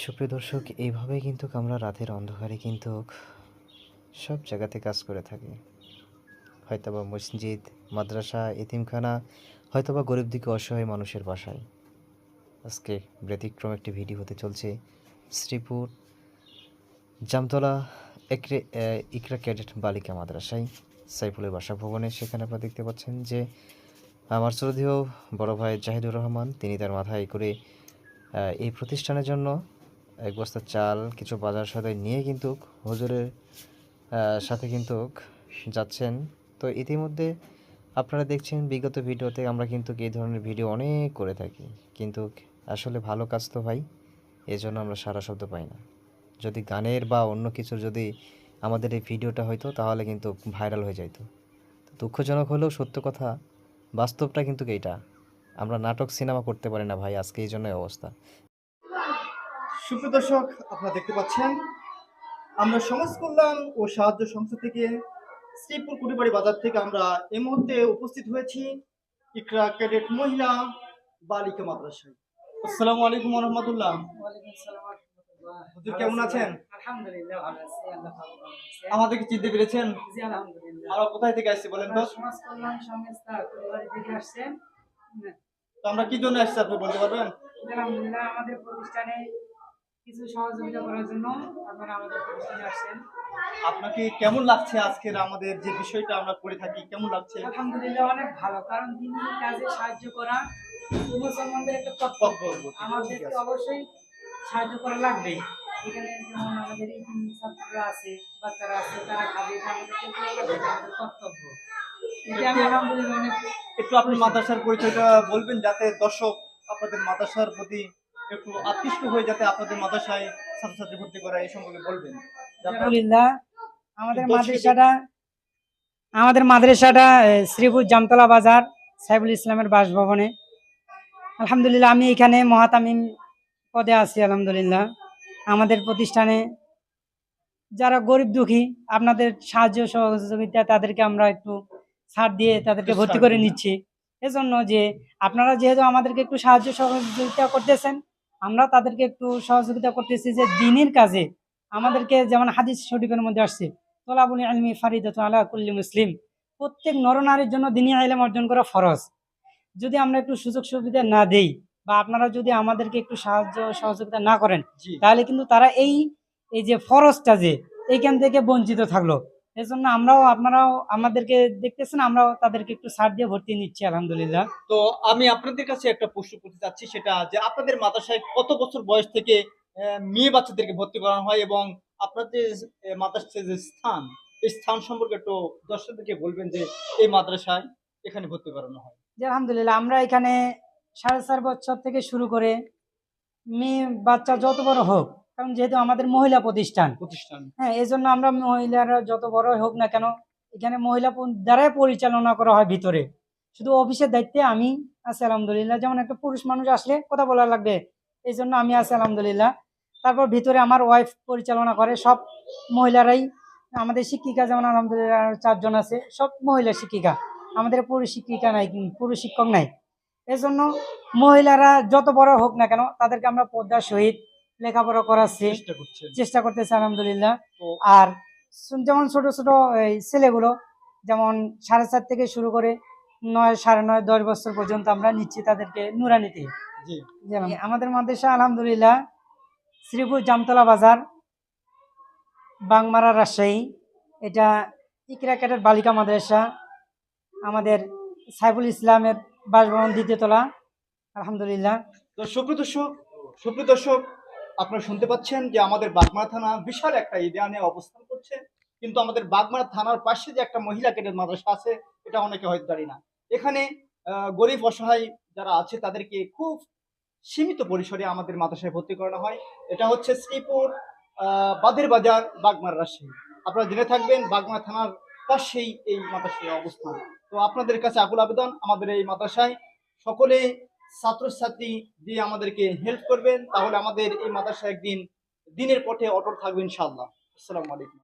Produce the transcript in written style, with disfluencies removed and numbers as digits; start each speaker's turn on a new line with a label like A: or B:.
A: সুপ্রিয় দর্শক, এইভাবেই কিন্তু আমরা রাতের অন্ধকারে কিন্তু সব জায়গাতে কাজ করে থাকি। হয়তোবা মসজিদ, মাদ্রাসা, এতিমখানা, হয়তোবা গরিব দুঃখী অসহায় মানুষের বাসায়। আজকে ব্যতিক্রম একটি ভিডিও হতে চলছে শ্রীপুর জামতলা ইকরা ক্যাডেট বালিকা মাদ্রাসায় সাইফুলের বাসভবনে। সেখানে আপনারা দেখতে পাচ্ছেন যে আমার শ্রদ্ধেয় বড় ভাই জাহিদুর রহমান, তিনি তার মাথায় করে এই প্রতিষ্ঠানের জন্য এক বস্তা চাল, কিছু বাজার সদাই নিয়ে কিন্তু হুজুরের সাথে কিন্তু যাচ্ছেন। তো ইতিমধ্যে আপনারা দেখছেন বিগত ভিডিওতে আমরা কিন্তু এই ধরনের ভিডিও অনেক করে থাকি, কিন্তু আসলে ভালো কাজ তো ভাই, এজন্য আমরা সারা শব্দ পাই না। যদি গানের বা অন্য কিছুর যদি আমাদের এই ভিডিওটা হইতো তাহলে কিন্তু ভাইরাল হয়ে যাইতো। দুঃখজনক হলেও সত্য কথা, বাস্তবটা কিন্তু এইটা, আমরা নাটক সিনেমা করতে পারি না ভাই, আজকে এই জন্যই অবস্থা।
B: সুপ্রিয় দর্শক, আপনারা দেখতে পাচ্ছেন আমরা সমাজ কল্যাণ ও সাহায্য সংস্থা থেকে শ্রীপুর কুড়িবাড়ি বাজার থেকে আমরা এই মুহূর্তে উপস্থিত হয়েছি ইকরা ক্যাডেট মহিলা বালিকা মাদ্রাসায়। আসসালামু আলাইকুম ওয়া রাহমাতুল্লাহ।
C: ওয়ালাইকুম আসসালাম ওয়া রাহমাতুল্লাহ।
B: হুজুর কেমন আছেন?
C: আলহামদুলিল্লাহ ভালো আছি, আল্লাহ ভালো রাখছে।
B: আমাদেরকে চিনতে পেরেছেন?
C: জি আলহামদুলিল্লাহ।
B: আমরা কোথায় থেকে আসছি বলেন তো?
C: আমরা সমাজ কল্যাণ সংস্থা কুড়িবাড়ি থেকে আসছেন।
B: তো আমরা কি জন্য আসছি আপনি বলতে পারবেন?
C: আলহামদুলিল্লাহ আমাদের প্রতিষ্ঠানে কিছু সহযোগিতা করার জন্য আপনারা আমাদের প্রতিষ্ঠানে আসছেন।
B: আপনাকে কেমন লাগছে আজকের আমাদের যে বিষয়টা আমরা করে থাকি, কেমন লাগছে?
C: আলহামদুলিল্লাহ অনেক ভালো, কারণ দিনের কাজে সাহায্য করা মুসলমানদের একটা কর্তব্য। আমাদেরকে অবশ্যই সাহায্য করা লাগবে। এখানে যেমন আমাদের এই ছাত্ররা আছে, বাচ্চারা আছে, তারা খাবে, এটা আমাদেরকে করা লাগবে, এটা আমাদের কর্তব্য। এটা আমি আলহামদুলিল্লাহ অনেক
B: একটু আপনার মাদ্রাসার পরিচয়টা বলবেন, যাতে দর্শক আপনাদের মাদ্রাসার প্রতি একটু আকৃষ্ট হয়ে যাতে আপনাদের মাদ্রাসায় ছাত্রছাত্রী ভর্তি করা এই সম্পর্কে বলবেন।
C: আলহামদুলিল্লাহ আমাদের মাদ্রাসাটা শ্রীপুর জামতলা বাজার সাইফুল ইসলামের বাসভবনে। আলহামদুলিল্লাহ আমি এখানে মহাতামিম পদে আছি। আলহামদুলিল্লাহ আমাদের প্রতিষ্ঠানে যারা গরিব দুঃখী, আপনাদের সাহায্য সহযোগিতা তাদেরকে আমরা একটু ছাড় দিয়ে তাদেরকে ভর্তি করে নিচ্ছি। এজন্য যে আপনারা যেহেতু আমাদেরকে একটু সাহায্য সহযোগিতা করতেছেন, আমরা তাদেরকে একটু সহযোগিতা করতেছি যে দিনের কাজে আমাদেরকে, যেমন হাদিস শরীফের মধ্যে আসছে তলাবুল ইলমি ফারিদাতুন আলা কুল্লি মুসলিম, প্রত্যেক নরনারীর জন্য দ্বীনি ইলম অর্জন করা ফরজ। যদি আমরা একটু সুযোগ সুবিধা না দেই বা আপনারা যদি আমাদেরকে একটু সাহায্য সহযোগিতা না করেন, তাহলে কিন্তু তারা এই যে ফরজটা যে এইখান থেকে বঞ্চিত থাকলো। এজন্য আপনারাও আমাদেরকে দেখতেছেন, আমরাও তাদেরকে একটু ছাড় দিয়ে ভর্তি নিচ্ছি আলহামদুলিল্লাহ।
B: তো আমি আপনাদের কাছে একটা প্রশ্ন করতে চাচ্ছি, সেটা যে আপনাদের মাদ্রাসায় কত বছর বয়স থেকে মেয়ে বাচ্চাদেরকে ভর্তি করানো হয়, এবং আপনাদের মাদ্রাসার যে স্থান, এই স্থান সম্পর্কে একটু দর্শকদেরকে বলবেন যে এই মাদ্রাসায় এখানে ভর্তি করানো হয়।
C: যে আলহামদুলিল্লাহ আমরা এখানে 4.5 বছর থেকে শুরু করে মেয়ে বাচ্চা যত বড় হোক, কারণ যেহেতু আমাদের মহিলা প্রতিষ্ঠান, হ্যাঁ, এই জন্য আমরা মহিলারা যত বড় হোক না কেন এখানে মহিলা দ্বারাই পরিচালনা করা হয়। ভিতরে শুধু অফিসের দায়িত্বে আমি আছি আলহামদুলিল্লাহ। যেমন একটা পুরুষ মানুষ আসলে কথা বলা লাগবে, এই জন্য আমি আছি আলহামদুলিল্লাহ। তারপর ভিতরে আমার ওয়াইফ পরিচালনা করে, সব মহিলারাই। আমাদের শিক্ষিকা যেমন আলহামদুলিল্লাহ 4 জন আছে, সব মহিলা শিক্ষিকা, আমাদের পুরুষ শিক্ষিকা নাই, পুরুষ শিক্ষক নাই। এজন্য মহিলারা যত বড় হোক না কেন তাদেরকে আমরা পর্দার সহিত লেখাপড়া করাচ্ছি, চেষ্টা করতেছি আলহামদুলিল্লাহ। আর যেমন ছোট ছোট এই ছেলেগুলো যেমন 4.5 থেকে শুরু করে 9, 9.5, 10 বছর পর্যন্ত আমরা নিচ্ছি তাদেরকে নুরানিতে। আমাদের মাদ্রাসা আলহামদুলিল্লাহ শ্রীপুর জামতলা বাজার, বাংমারা, রাজশাহী। এটা ইকরা ক্যাডেট বালিকা মাদ্রাসা, আমাদের সাইফুল ইসলামের বাসভবন 2য় তলা আলহামদুলিল্লাহ।
B: তো সুপ্রিয় দর্শক, আপনারা শুনতে পাচ্ছেন যে আমাদের বাগমারা থানা বিশাল একটা এরিয়া নিয়ে অবস্থান করছে, কিন্তু আমাদের বাগমারা থানার পাশে যে একটা মহিলা ক্যাডেট মাদ্রাসা আছে, এটা অনেকে হয়তো জানি না। এখানে গরিব অসহায় যারা আছে তাদেরকে খুব সীমিত পরিসরে আমাদের মাদ্রাসায় ভর্তি করানো হয়। এটা হচ্ছে শ্রীপুর বাদের বাজার, বাগমারা, রাজশাহী। আপনারা জেনে থাকবেন বাগমারা থানার পাশেই এই মাদ্রাসার অবস্থান। তো আপনাদের কাছে আকুল আবেদন, আমাদের এই মাদ্রাসায় সকলে ছাত্রছাত্রী দিয়ে আমাদেরকে হেল্প করবেন, তাহলে আমাদের এই মাদ্রাসা একদিন দিনের পথে অটল থাকবে ইনশাআল্লাহ। আসসালামু আলাইকুম।